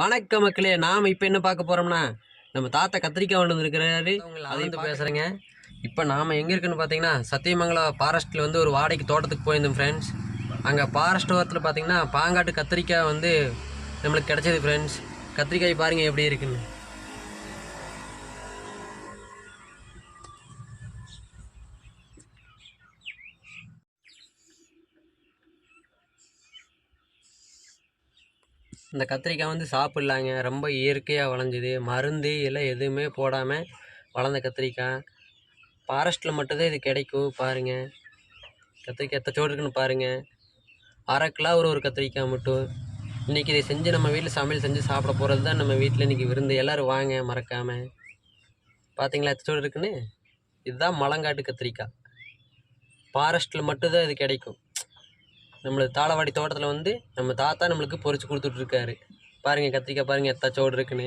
வணக்க மக்களே, நாம் இப்போ என்ன பார்க்க போகிறோம்னா, நம்ம தாத்தா கத்திரிக்காய் கொண்டு வந்துருக்கிறாரு. அதையும் பேசுகிறேங்க. இப்போ நாம் எங்கே இருக்குன்னு பார்த்தீங்கன்னா, சத்தியமங்கலம் ஃபாரஸ்ட்டில் வந்து ஒரு வாடகைக்கு தோட்டத்துக்கு போயிருந்தோம் ஃப்ரெண்ட்ஸ். அங்கே ஃபாரஸ்ட் ஓரத்தில் பார்த்தீங்கன்னா பாங்காட்டு கத்திரிக்காய் வந்து நம்மளுக்கு கிடச்சிது ஃப்ரெண்ட்ஸ். கத்திரிக்காய் பாருங்கள் எப்படி இருக்குன்னு. இந்த கத்திரிக்காய் வந்து சாப்பிட்லாங்க, ரொம்ப இயற்கையாக வளைஞ்சிது, மருந்து எல்லாம் எதுவுமே போடாமல் வளர்ந்த கத்திரிக்காய். ஃபாரஸ்ட்டில் மட்டும்தான் இது கிடைக்கும். பாருங்கள் கத்திரிக்காய் எத்தச்சோடு இருக்குன்னு பாருங்கள். அரை கிலோ ஒரு கத்திரிக்காய் மட்டும். இன்றைக்கி இதை செஞ்சு நம்ம வீட்டில் சமையல் செஞ்சு சாப்பிட போகிறது தான் நம்ம வீட்டில் இன்றைக்கி விருந்து. எல்லோரும் வாங்க மறக்காமல். பார்த்தீங்களா எத்தச்சோடு இருக்குன்னு. இதுதான் மலங்காட்டு கத்திரிக்காய். ஃபாரஸ்ட்டில் மட்டும்தான் இது கிடைக்கும். நம்மளுக்கு தாளவாடி தோட்டத்தில் வந்து நம்ம தாத்தா நம்மளுக்கு பொறிச்சு கொடுத்துட்ருக்காரு. பாருங்கள் கத்திரிக்காய் பாருங்கள் எத்தச்சோடு இருக்குன்னு.